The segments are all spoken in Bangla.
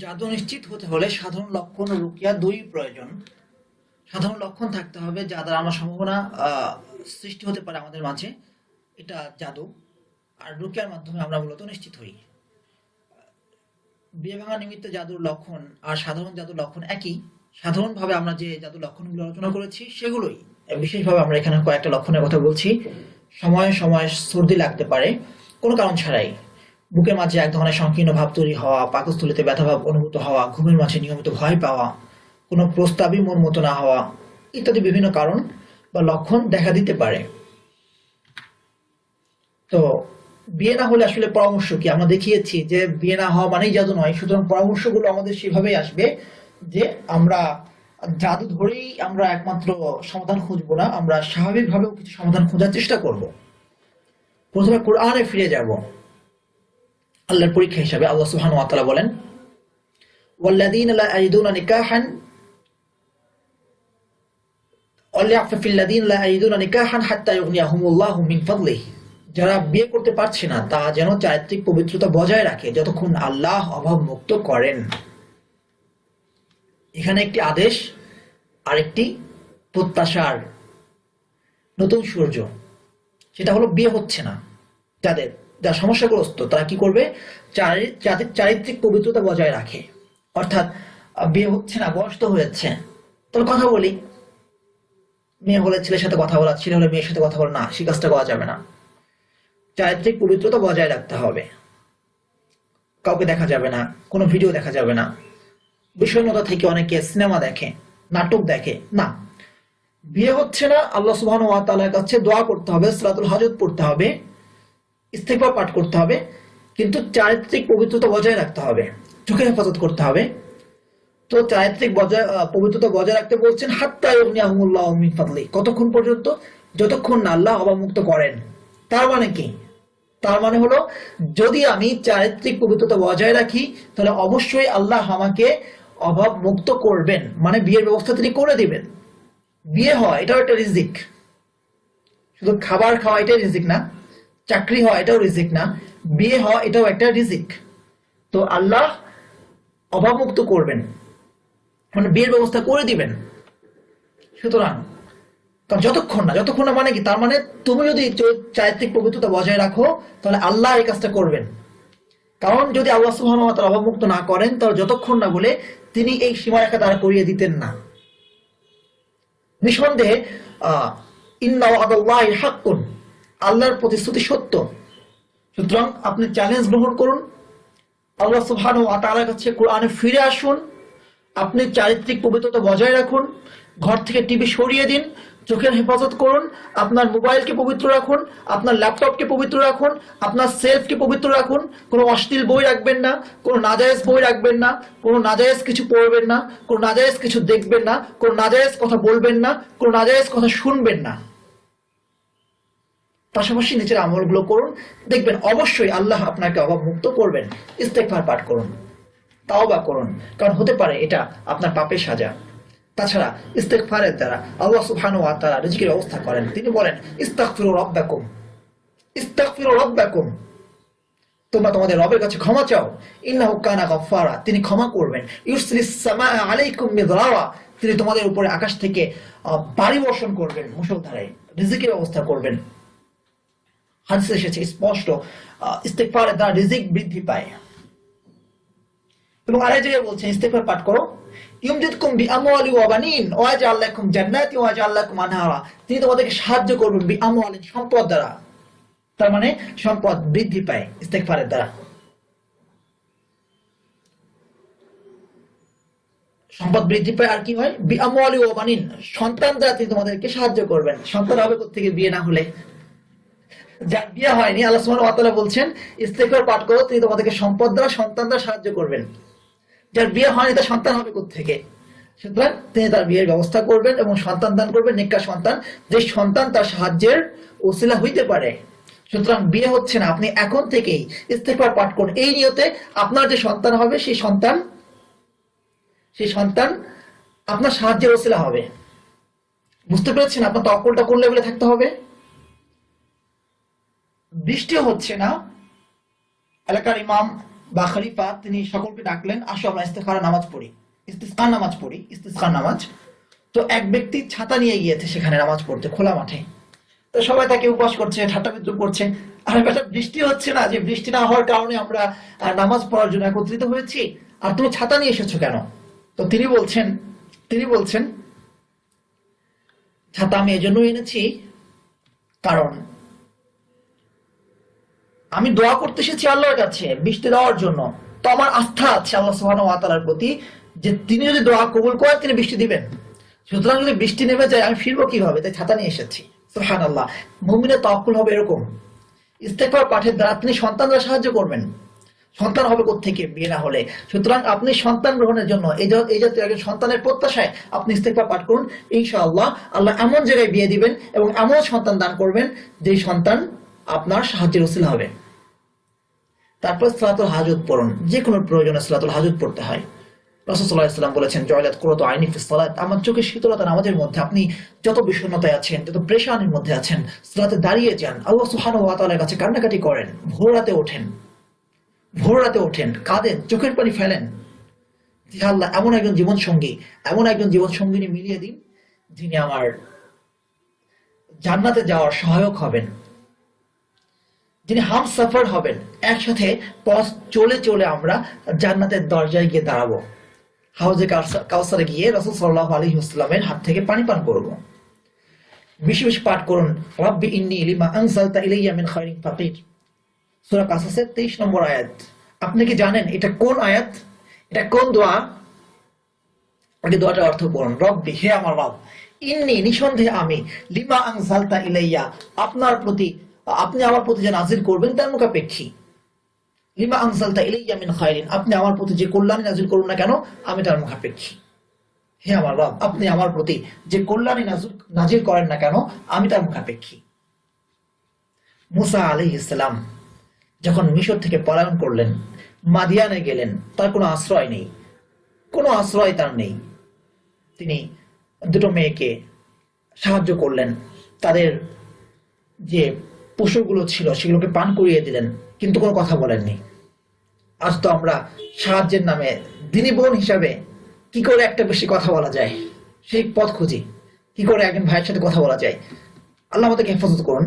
জাদু নিশ্চিত হতে হলে সাধারণ লক্ষণ ও রুকিয়া দুই প্রয়োজন। সাধারণ লক্ষণ থাকতে হবে যা দ্বারা আমরা সম্ভাবনা সৃষ্টি হতে পারে আমাদের মাঝে, এটা জাদু। আর রুকিয়ার মাধ্যমে আমরা মূলত নিশ্চিত হই। বিয়ে ভাঙা নিমিত্তে জাদুর লক্ষণ আর সাধারণ জাদুর লক্ষণ একই। সাধারণভাবে আমরা যে জাদুর লক্ষণগুলো আলোচনা করেছি সেগুলোই, বিশেষভাবে আমরা এখানে কয়েকটা লক্ষণের কথা বলছি। সময়ে সময়ে সর্দি লাগতে পারে কোনো কারণ ছাড়াই, বুকের মাঝে এক ধরনের সংকীর্ণ ভাব তৈরি হওয়া, পাকস্থলীতে ব্যথাভাব অনুভূত হওয়া, ঘুমের মাঝে নিয়মিত ভয় পাওয়া, কোনো প্রস্তাবই মন মতো না হওয়া ইত্যাদি বিভিন্ন কারণ বা লক্ষণ দেখা দিতে পারে। তো বিয়ে না হলে আসলে পরামর্শ কি? আমরা দেখিয়েছি যে বিয়ে না হওয়া মানেই জাদু নয়, সুতরাং পরামর্শগুলো আমাদের সেভাবেই আসবে যে আমরা জাদু ধরেই আমরা একমাত্র সমাধান খুঁজবো না, আমরা স্বাভাবিকভাবেও কিছু সমাধান খোঁজার চেষ্টা করব। প্রথমে কোরআনে ফিরে যাব। আল্লাহর পরীক্ষা হিসাবে আল্লাহ সুবহানাহু ওয়া তাআলা বলেন, ওয়াল্লাযীনা লা ইয়াজিদুনা নিকাহান ওয়ালিয়াফিল্লাযীনা লা ইয়াজিদুনা নিকাহান হাত্তা ইউগনিয়াহুমুল্লাহু মিন ফাদলিহি। যারা বিয়ে করতে পারছে না তা যেন চারিত্রিক পবিত্রতা বজায় রাখে যতক্ষণ আল্লাহ অভাব মুক্ত করেন। এখানে একটি আদেশ আর একটি প্রত্যাশার নতুন সূর্য, সেটা হলো বিয়ে হচ্ছে না যারা সমস্যাগ্রস্ত তারা কি করবে? চারিত্রিক পবিত্রতা বজায় রাখে। অর্থাৎ বিয়ে হচ্ছে না, বয়স তো হয়েছে, তবে কথা বলি। মেয়ে হলে ছেলের সাথে কথা বলা, ছেলে হলে মেয়ের সাথে কথা বলা, না, সে কাজটা করা যাবে না। চারিত্রিক পবিত্রতা বজায় রাখতে হবে। কাউকে দেখা যাবে না, কোনো ভিডিও দেখা যাবে না। বিষণ্ণতা থেকে অনেকে সিনেমা দেখে, নাটক দেখে, না। বিয়ে হচ্ছে না, আল্লাহ সুবহানাহু ওয়া তাআলার কাছে দোয়া করতে হবে, সালাতুল হাজত পড়তে হবে, ইস্তিগফার পাঠ করতে হবে, কিন্তু চারিত্রিক পবিত্রতা বজায় রাখতে হবে, চোখের হেফাজত করতে হবে। তো চারিত্রিক পবিত্রতা বজায় রাখতে বলছেন হাত্তা ইউগনিয়াহুমুল্লাহু মিন ফাদলি, কতক্ষণ পর্যন্ত? যতক্ষণ না আল্লাহ অবমুক্ত করেন। তার মানে কি? তার মানে হলো যদি আমি চারিত্রিক পবিত্রতা বজায় রাখি তাহলে অবশ্যই আল্লাহ আমাকে অভাব মুক্ত করবেন, মানে বিয়ের ব্যবস্থা তিনি করে দিবেন। বিয়ে হয় এটাও একটা রিজিক, শুধু খাবার খাওয়া এটাই রিজিক না, চাকরি হওয়া এটাও রিজিক না, বিয়ে হওয়া এটাও একটা রিজিক। তো আল্লাহ অভাবমুক্ত করবেন, মানে বিয়ের ব্যবস্থা করে দিবেন। সুতরাং যতক্ষণ না মানে কি? তার মানে তুমি যদি চারিত্রিক পবিত্রতা বজায় রাখো তাহলে আল্লাহ এই কাজটা করবেন। কারণ যদি আল্লাহ সুবহানাহু ওয়া তাআলা অভাবমুক্ত না করেন তাহলে যতক্ষণ না বলে তিনি এই সীমারেখা দ্বারা করিয়ে দিতেন না। নিঃসন্দেহে ইন্না ওয়াদাল্লাহি হাক্কুন, আল্লাহর প্রতিশ্রুতি সত্য। সুতরাং আপনি চ্যালেঞ্জ গ্রহণ করুন, আল্লাহ সুবহানাহু ওয়া তাআলার কাছে কোরআনে ফিরে আসুন, আপনি চারিত্রিক পবিত্রতা বজায় রাখুন, ঘর থেকে টিভি সরিয়ে দিন, চোখের হেফাজত করুন, আপনার মোবাইলকে পবিত্র রাখুন, আপনার ল্যাপটপকে পবিত্র রাখুন, আপনার সেলফকে পবিত্র রাখুন। কোনো অশ্লীল বই রাখবেন না, কোনো নাজায়েজ বই রাখবেন না, কোনো নাজায়েজ কিছু পড়বেন না, কোনো নাজায়েজ কিছু দেখবেন না, কোনো নাজায়েজ কথা বলবেন না, কোনো নাজায়েজ কথা শুনবেন না। পাশাপাশি নিচের আমলগুলো করুন, দেখবেন অবশ্যই আল্লাহ আপনাকে অভাব মুক্ত করবেন। ইস্তেগফার পাঠ করুন, তাওবা করুন, কারণ হতে পারে এটা আপনার পাপের সাজা। তাছাড়া ইস্তেগফারের দ্বারা আল্লাহ সুবহানাহু ওয়া তাআলা রিজিকের ব্যবস্থা করেন। তিনি বলেন, ইস্তাগফিরু রাব্বাকুম, ইস্তাগফিরু রাব্বাকুম, তোমরা তোমাদের রবের কাছে ক্ষমা চাও। ইন্নাহু কানা গাফফারা, তিনি ক্ষমা করবেন। ইউরসিলিস সামাআ আলাইকুম মিদরারা, তিনি তোমাদের উপরে আকাশ থেকে বাড়ি বর্ষণ করবেন, মুষলধারে রিজিকের ব্যবস্থা করবেন। হাদিসে এসেছে স্পষ্ট, ইস্তেগফারের দ্বারা রিজিক বৃদ্ধি পায়। এবং আরেক জায়গায় বলছেন ইস্তেগফার পাঠ করো, ইউমদিদকুম বিআমওয়ালি ওয়া বানিন ওয়া ইয়াজআল লাকুম জান্নাতি ওয়া ইয়াজআল লাকুম আনহারা, তিনি তোমাদেরকে সাহায্য করবেন বিআমওয়ালি, সম্পদ দ্বারা। তার মানে সম্পদ বৃদ্ধি পায় ইস্তেগফারের দ্বারা। সম্পদ বৃদ্ধি পায় আর কি হয়? বিআমওয়ালি ওয়া বানিন, সন্তান দ্বারা তিনি তোমাদেরকে সাহায্য করবেন। সন্তান হবে কোথা থেকে? বিয়ে না হলে। যার বিয়ে হয়নি আল্লাহ সুবহানাহু ওয়া তাআলা বলছেন ইস্তেগফার পাঠ করো, তিনি তোমাদেরকে সম্পদ দ্বারা, সন্তান দ্বারা সাহায্য করবেন। যার বিয়ে হয়নি তার সন্তান হবে কোথা থেকে? সুতরাং তিনি তার বিয়ের ব্যবস্থা করবেন এবং সন্তান দান করবেন, নেককার সন্তান, যে সন্তান তার সাহায্যের ওসিলা হইতে পারে। সুতরাং বিয়ে হচ্ছে না, আপনি এখন থেকেই ইস্তেগফার পাঠ করুন এই নিয়তে আপনার যে সন্তান হবে সেই সন্তান আপনার সাহায্যের ওসিলা হবে। বুঝতে পেরেছেন? আপনার তাওয়াক্কুলটা কোন লেভেলে থাকতে হবে? বৃষ্টি হচ্ছে না, এলাকার ইমাম বা খলিফা তিনি সকলকে ডাকলেন, আসো আমরা ইস্তেখারা নামাজ পড়ি, ইস্তিসকার নামাজ। তো এক ব্যক্তি ছাতা নিয়ে গিয়েছে সেখানে নামাজ পড়তে খোলা মাঠে। তো সবাই তাকে উপহাস করছে, ঠাট্টা বিদ্রুপ করছে, আর বেটা বৃষ্টি হচ্ছে না, যে বৃষ্টি না হওয়ার কারণে আমরা নামাজ পড়ার জন্য একত্রিত হয়েছি, আর তুমি ছাতা নিয়ে এসেছো কেন? তো তিনি বলছেন ছাতা আমি এজন্য এনেছি কারণ আমি দোয়া করতে এসেছি আল্লাহর কাছে বৃষ্টি দেওয়ার জন্য। তো আমার আস্থা আছে আল্লাহ সুবহানাহু ওয়া তাআলার প্রতি যে তিনি যদি দোয়া কবুল করেন তিনি বৃষ্টি দিবেন। সুতরাং যদি বৃষ্টি নেমে যায় আমি ফিরবো কিভাবে, তাই ছাতা নিয়ে এসেছি। সুবহানাল্লাহ। মুমিনের তাওয়াক্কুল হবে এরকম। ইস্তেগফার পাঠের দ্বারা তিনি সন্তানদের সাহায্য করবেন। সন্তান হবে কোত্থেকে? বিয়ে না হলে। সুতরাং আপনি সন্তান গ্রহণের জন্য এই জাতীয় একজন সন্তানের প্রত্যাশায় আপনি ইস্তেগফার পাঠ করুন। ইনশাআল্লাহ আল্লাহ এমন জায়গায় বিয়ে দিবেন এবং এমন সন্তান দান করবেন যে সন্তান আপনার সাহায্যের উসিলা হবে। তারপর সালাতুল হাজত পড়ুন। যে কোনো প্রয়োজনে সালাতুল হাজত পড়তে হয়। রাসূল সাল্লাল্লাহু আলাইহি ওয়াসাল্লাম বলেছেন, জয়লাত কুররাতু আইনি ফিস সালাত, আমার চোখের শীতলতা নামাজের মধ্যে। আপনি যত বিষণ্ণতায় আছেন, যত পেরেশানির মধ্যে আছেন, সালাতে দাঁড়িয়ে যান, আল্লাহ সুবহানাহু ওয়া তাআলার কাছে কান্নাকাটি করেন, ভোর রাতে ওঠেন, কাঁদেন, চোখের পানি ফেলেন। জি আল্লাহ, এমন একজন জীবন সঙ্গিনী মিলিয়ে দিন যিনি আমার জান্নাতে যাওয়ার সহায়ক হবেন, যিনি হামসফর হবেন। একসাথে পথ চলে আমরা জান্নাতের দরজায় গিয়ে দাঁড়াবো, হাউজে কাউসারে গিয়ে রাসূল সাল্লাল্লাহু আলাইহি ওয়াসাল্লামের হাত থেকে পানি পান করব। বেশি বেশি পাঠ করুন, রাব্বি ইন্নী লিমা আনজালতা ইলাইয়া মিন খায়রিন ফাকির, সূরা কাসাসের 23 নম্বর আয়াত। আপনি কি জানেন এটা কোন আয়াত, এটা কোন দোয়া? আগে দোয়াটার অর্থ পড়ুন। রব্বি, হে আমার রব, ইন্নী, নিঃসন্দেহে আমি, লিমা আনজালতা ইলাইয়া, আপনি আমার প্রতি যে নাজিল করবেন তার মুখাপেক্ষী। লিমা আনজালতা ইলাইয়া মিন খায়রিন, আপনি আমার প্রতি যে কল্যাণ নাজিল করুন না কেন আমি তার মুখাপেক্ষী। হে আমার রব, আপনি আমার প্রতি যে কল্যাণ নাজিল করেন না কেন আমি তার মুখাপেক্ষী। মুসা আলাইহিস সালাম যখন মিশর থেকে পলায়ন করলেন, মাদিয়ানে গেলেন, তার কোনো আশ্রয় নেই, কোনো আশ্রয় তার নেই। তিনি দুটো মেয়েকে সাহায্য করলেন, তাদের যে পশুগুলো ছিল সেগুলোকে পান করিয়ে দিলেন, কিন্তু কোনো কথা বলেননি। আজ তো আমরা সাহায্যের নামে দিনী বোন হিসাবে কি করে একটা বেশি কথা বলা যায় সেই পথ খুঁজি, কি করে একজন ভাইয়ের সাথে কথা বলা যায়। আল্লাহ আমাদেরকে হেফাজত করুন।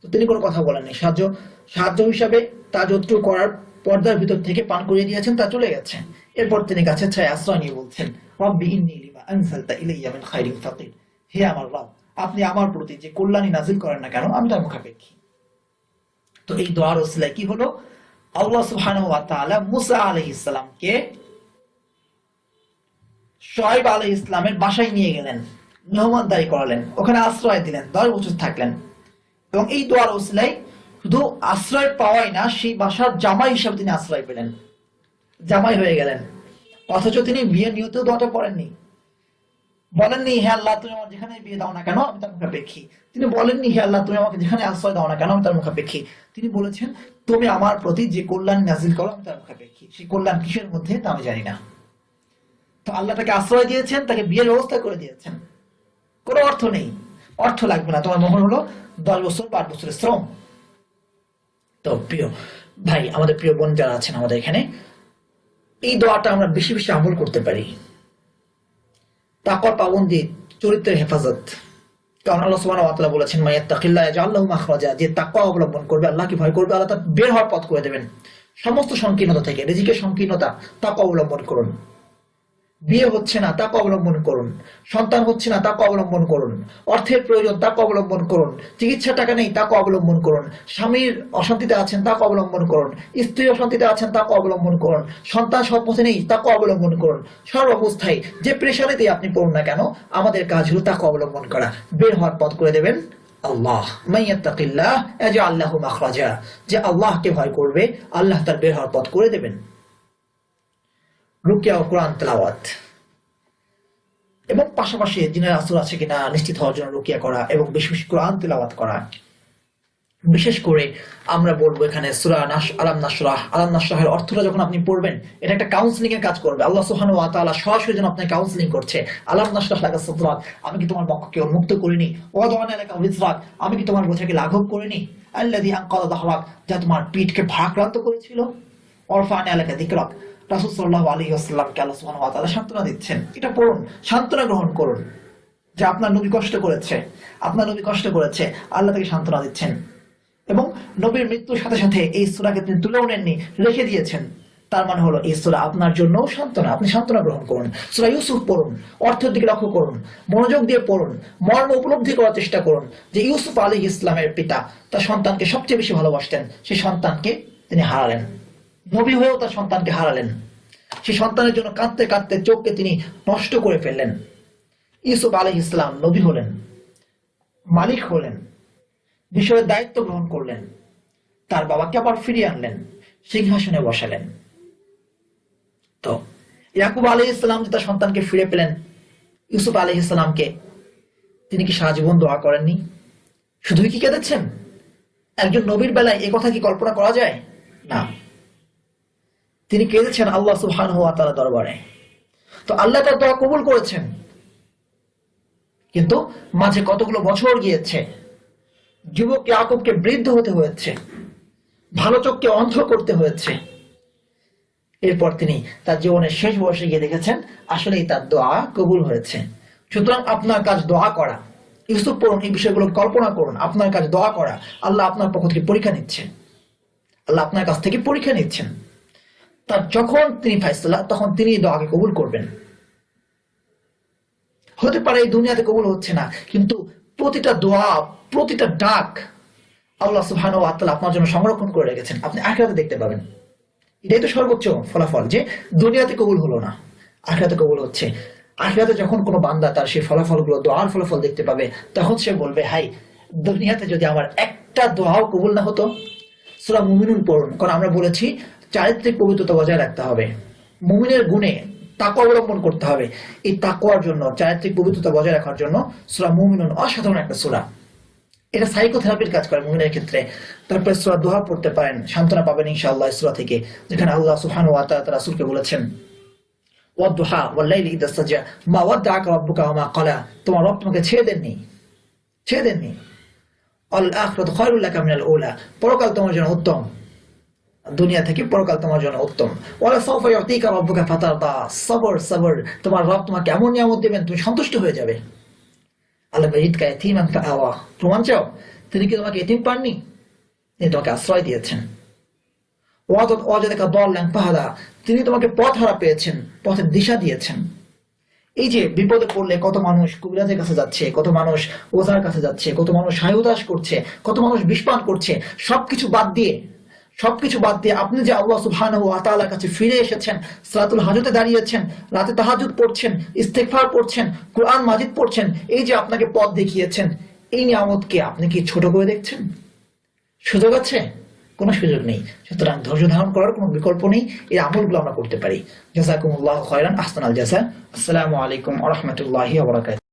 তো তিনি কোনো কথা বলেননি, সাহায্য হিসাবে তা যতটুকু করার পর্দার ভিতর থেকে পান করিয়ে দিয়েছেন, তা চলে গেছে। এরপর তিনি গাছের ছায় আশ্রয় নিয়ে বলছেন, রব্বি ইন্নী লিমা আনজালতা ইলাইয়া মিন খায়রিন ফাকির, হে আমার রব, আপনি আমার প্রতি যে কল্যাণী নাজিল করেন না কেন আমি তার মুখাপেক্ষী। তো এই দোয়ার ওসিলায় কি হলো? আল্লাহ সুবহানাহু ওয়া তাআলা মুসা আলাইহিস সালামকে শুআয়ব আলাইহিস সালামের বাসায় নিয়ে গেলেন, মেহমানদারি করালেন, ওখানে আশ্রয় দিলেন, 10 বছর থাকলেন। এবং এই দোয়ার ওসিলায় শুধু আশ্রয় পাওয়াই না, সেই বাসার জামাই হিসাবে তিনি আশ্রয় পেলেন, জামাই হয়ে গেলেন। অথচ তিনি বিয়ে নিয়তেও দোয়াটা পড়েননি, বলেননি হে আল্লাহ তুমি আমার যেখানে বিয়ে দাও না কেন আমি তার মুখাপেক্ষী। তিনি বলেননি হে আল্লাহ তুমি আমাকে যেখানে আশ্রয় দাও না কেন আমি তার মুখাপেক্ষী। তিনি বলেছেন তুমি আমার প্রতি যে কল্যাণ নাজিল করো আমি তার মুখাপেক্ষী। সেই কল্যাণ কিসের মধ্যে তা আমি জানি না। তো আল্লাহ তাকে আশ্রয় দিয়েছেন, তাকে বিয়ের ব্যবস্থা করে দিয়েছেন। কোনো অর্থ নেই, অর্থ লাগবে না, তোমার মোহর হলো 10 বছর 5 বছরের শ্রম। তো প্রিয় ভাই, আমাদের প্রিয় বোন যারা আছেন আমাদের এখানে, এই দোয়াটা আমরা বেশি বেশি আমল করতে পারি। তাকওয়ার পাবন্দি, চরিত্রের হেফাজত। কারণ আল্লাহ সুবহানাহু ওয়া তাআলা বলেছেন, মাইয়াত্তাকিল্লাহ ইয়াজআল লাহু মাখরাজা, যে তাকওয়া অবলম্বন করবে, আল্লাহকে ভয় করবে, আল্লাহ তার বের হওয়ার পথ করে দেবেন সমস্ত সংকীর্ণতা থেকে। রিজিকের সংকীর্ণতা, তাকওয়া অবলম্বন করুন। বিয়ে হচ্ছে না, তাকওয়া অবলম্বন করুন। সন্তান হচ্ছে না, তাকওয়া অবলম্বন করুন। অর্থের প্রয়োজন, তাকওয়া অবলম্বন করুন। চিকিৎসা টাকা নেই, তাকওয়া অবলম্বন করুন। স্বামীর অশান্তিতে আছেন, তাকওয়া অবলম্বন করুন। স্ত্রীর অশান্তিতে আছেন, তাকওয়া অবলম্বন করুন। সন্তান সৎ পথে নেই, তাকওয়া অবলম্বন করুন। সর্ব অবস্থায় যে প্রেশারেতে আপনি পড়ুন না কেন, আমাদের কাজ হলো তাকওয়া অবলম্বন করা। বের হওয়ার পথ করে দেবেন আল্লাহ। মাইয়াত্তাকিল্লাহ ইয়াজআল লাহু মাখরাজা, যে আল্লাহকে ভয় করবে আল্লাহ তার বের হওয়ার পথ করে দেবেন। রুকিয়া ও কোরআন তেলাওয়াত, এবং পাশাপাশি জিনের আসর আছে কিনা নিশ্চিত হওয়ার জন্য রুকিয়া করা এবং বেশি বেশি কোরআন তেলাওয়াত করা। বিশেষ করে আমরা বলবো এখানে সূরা আলাম নাশরাহের অর্থটা যখন আপনি পড়বেন, এটা একটা কাউন্সেলিং এর কাজ করবে। আল্লাহ সুবহানাহু ওয়া তাআলা সরাসরি যেন আপনাকে কাউন্সেলিং করছে। আলাম নাশরাহ লাকা সাদরাক, আমি কি তোমার বক্ষকে উন্মুক্ত করিনি? ওয়াদানা লাকা উযরাক, আমি কি তোমার বোঝাকে লাঘব করিনি? আল্লাযী আনকাযা যাহরাক, যা তোমার পিঠকে ভারাক্রান্ত করেছিল। ওয়ারফা'না লাকা যিকরাক, রাসূল সাল্লাল্লাহু আলাইহি ওয়াসাল্লামকে আল্লাহ সুবহানাহু ওয়া তাআলা সান্ত্বনা দিচ্ছেন। এটা পড়ুন, সান্ত্বনা গ্রহণ করুন যে আপনার নবী কষ্ট করেছে, আপনার নবী কষ্ট করেছে, আল্লাহ তাকে সান্ত্বনা দিচ্ছেন। এবং নবীর মৃত্যুর সাথে সাথে এই সূরাকে তিনি তুলেও নেননি, রেখে দিয়েছেন। তার মানে হলো এই সূরা আপনার জন্য সান্ত্বনা, আপনি সান্ত্বনা গ্রহণ করুন। সূরা ইউসুফ পড়ুন, অর্থের দিকে লক্ষ্য করুন, মনোযোগ দিয়ে পড়ুন, মর্ম উপলব্ধি করার চেষ্টা করুন যে ইউসুফ আলাইহিস ইসলামের পিতা তার সন্তানকে সবচেয়ে বেশি ভালোবাসতেন, সেই সন্তানকে তিনি হারালেন। নবী হয়েও তার সন্তানকে হারালেন। সেই সন্তানের জন্য কাঁদতে কাঁদতে চোখকে তিনি নষ্ট করে ফেললেন। ইউসুফ আলাইহিস ইসলাম নবী হলেন, মালিক হলেন, বিষয়ের দায়িত্ব গ্রহণ করলেন, তার বাবাকে আবার ফিরিয়ে আনলেন, সিংহাসনে বসালেন। তো ইয়াকুব আলাইহিস সালাম যে তার সন্তানকে ফিরে পেলেন, ইউসুফ আলাইহিস সালামকে তিনি কি সারা জীবন দোয়া করেননি? শুধুই কি কেঁদেছেন? একজন নবীর বেলায় এই কথা কি কল্পনা করা যায়? না, তিনি কেঁদেছেন আল্লাহ সুবহানাহু ওয়া তাআলা দরবারে। তো আল্লাহ তার দোয়া কবুল করেছেন, কিন্তু মাঝে কতগুলো বছর গিয়েছে, যুবক ইয়াকুবকে বৃদ্ধ হতে হয়েছে, ভালো চোখকে অন্ধ করতে হয়েছে। এরপর তিনি তার জীবনের শেষ বয়সে গিয়ে দেখেছেন আসলেই তার দোয়া কবুল হয়েছে। সুতরাং আপনার কাজ দোয়া করা। ইউসুফ পড়ুন, এই বিষয়গুলো কল্পনা করুন। আপনার কাজ দোয়া করা। আল্লাহ আপনার পক্ষ থেকে পরীক্ষা নিচ্ছেন, আল্লাহ আপনার কাছ থেকে পরীক্ষা নিচ্ছেন। তার যখন তিনি ফায়সালা, তখন তিনি দোয়াকে কবুল করবেন। হতে পারে এই দুনিয়াতে কবুল হচ্ছে না, কিন্তু প্রতিটা দোয়া, প্রতিটা ডাক আল্লাহ সুবহানাহু ওয়া তাআলা আপনার জন্য সংরক্ষণ করে রেখেছেন, আপনি আখিরাতে দেখতে পাবেন। এটাই তো সর্বোচ্চ ফলাফল, যে দুনিয়াতে কবুল হলো না, আখিরাতে কবুল হচ্ছে। আখিরাতে যখন কোনো বান্দা তার সেই ফলাফলগুলো, দোয়ার ফলাফল দেখতে পাবে, তখন সে বলবে, হাই, দুনিয়াতে যদি আমার একটা দোয়াও কবুল না হতো। সূরা মুমিনুন পড়ুন, কারণ আমরা বলেছি চারিত্রিক পবিত্রতা বজায় রাখতে হবে, মুমিনের গুণে তাকওয়া অবলম্বন করতে হবে। এই তাকওয়ার জন্য, চারিত্রিক পবিত্রতা বজায় রাখার জন্য সূরা মুমিনুন অসাধারণ একটা সূরা। এটা সাইকোথেরাপির কাজ করে মুমিনের ক্ষেত্রে। তারপরে সূরা দোহা পড়তে পারেন, সান্ত্বনা পাবেন ইনশাআল্লাহ সূরা থেকে, যেখানে আল্লাহ সুবহানাহু ওয়া তাআলা রাসূলকে বলেছেন, ওয়াদ-দুহা ওয়াল-লাইলি ইযা সাজা মা ওয়াদ্দাআকা রাব্বুকা ওয়া মা ক্বালা, তোমার রব তোমাকে ছেড়ে দেননি। আল-আখিরাতু খায়রুল লাকা মিনাল উলা, পরকাল তোমার জন্য উত্তম, দুনিয়া থেকে পরকাল তোমার জন্য উত্তম। ওয়ালা সাওফা ইউতিকা রাব্বুকা ফাতারদা, সবর, তোমার রব তোমাকে এমন নিয়ামত দেবেন তুমি সন্তুষ্ট হয়ে যাবে। আল্লাহ ইয়াজিদকা ইয়াতীমান ফাআওয়া, প্রমাণ চাও? তিনি কি তোমাকে এতিম পাননি? তিনি তোমাকে আশ্রয় দিয়েছেন। ওয়াজাদাকা দাল্লান ফাহাদা, তিনি তোমাকে পথ হারা পেয়েছেন, পথের দিশা দিয়েছেন। এই যে বিপদে পড়লে কত মানুষ কবিরাজের কাছে যাচ্ছে, কত মানুষ ওঝার কাছে যাচ্ছে, কত মানুষ হায়ুদাস করছে, কত মানুষ বিষপান করছে, সবকিছু বাদ দিয়ে আপনি যে আল্লাহ সুবহানাহু ওয়া তাআলার কাছে ফিরে এসেছেন, সালাতুল হাজতে দাঁড়িয়েছেন, রাতে তাহাজ্জুদ পড়ছেন, ইস্তেগফার পড়ছেন, কুরআন মাজিদ পড়ছেন, এই যে আপনাকে পথ দেখিয়েছেন, এই নিয়ামতকে আপনি কি ছোট করে দেখছেন? সুযোগ আছে? কোনো সুযোগ নেই। সুতরাং ধৈর্য ধারণ করার কোনো বিকল্প নেই। এই আমলগুলো আমরা করতে পারি। জাযাকুমুল্লাহু খায়রান, আহসানাল জাযা। আসসালামু আলাইকুম ওয়া রাহমাতুল্লাহি ওয়া বারাকাতুহু।